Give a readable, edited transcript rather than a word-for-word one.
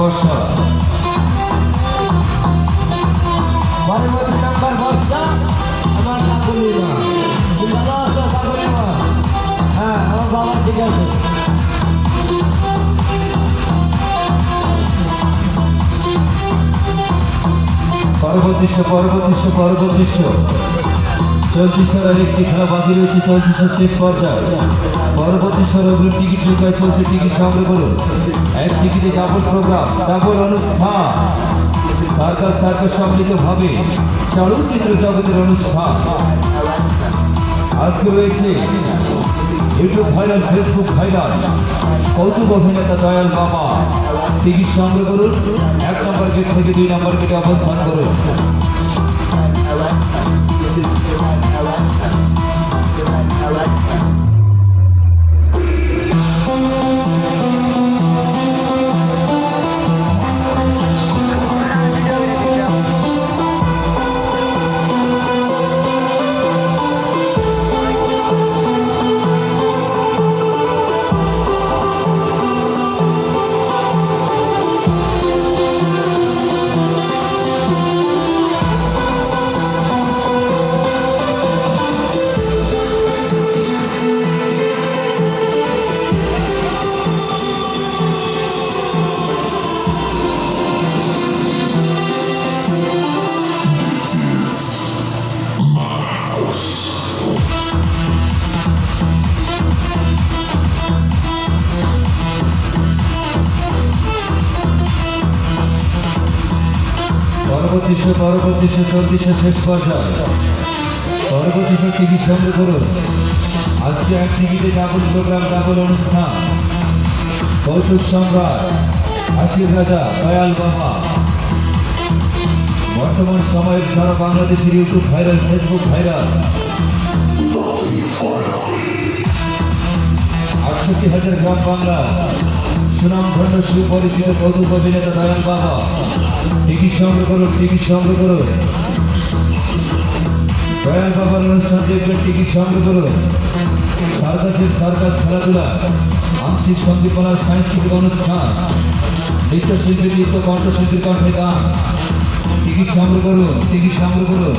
বর্ষা পরবর্তী নাম্বার বর্ষা আমার কাকুলি মা ভালো আছো কাকুলি মা? হ্যাঁ আমার বাবা ঠিক আছে। পরবর্তী চলতি স্তরের একটি খেলা বাকি রয়েছে, চলতি শেষ পর্যায়ে। পরবর্তী স্তরে টিকিট বিক্রয় চলছে, টিকিট সংগ্রহ করুন। এক টিকিটে ডাবল প্রোগ্রাম, ডাবল অনুষ্ঠান, সার্কাস সম্মিলিতভাবে চলচ্চিত্র জগতের অনুষ্ঠান। আজকে রয়েছে ইউটিউব ভাইরাল, ফেসবুক ভাইরাল কৌতুক অভিনেতা দয়াল বাবা। টিকিট সংগ্রহ করুন, 1 নম্বর গেট থেকে 2 নম্বর গেটে অবস্থান করুন। পরবর্তী চলতি শেষ পর্যায়ে। পরবর্তী টিকিট সংগ্রহ করুন। আজকে এক টিকিটে ডাবল প্রোগ্রাম, ডাবল অনুষ্ঠান। কৌতুক সম্রাট, হাসির রাজা দয়াল বাবা। বর্তমান সময়ের সারা বাংলাদেশের ইউটিউব ভাইরাল, ফেসবুক ভাইরাল। 68,000 গ্রাম বাংলা সুনামধন্য সুপরিচিত কৌতুক অভিনেতা দয়াল বাবা। টিকিট সংগ্রহ করুন। দয়াল বাবার অনুষ্ঠান দেখবেন, টিকিট সংগ্রহ করুন। সার্কাস খেলাধুলা, আংশিক সঙ্গীতমালা, সাংস্কৃতিক অনুষ্ঠান, নৃত্যশিল্পী, কণ্ঠশিল্পীর কণ্ঠে গান। টিকিট সংগ্রহ করুন।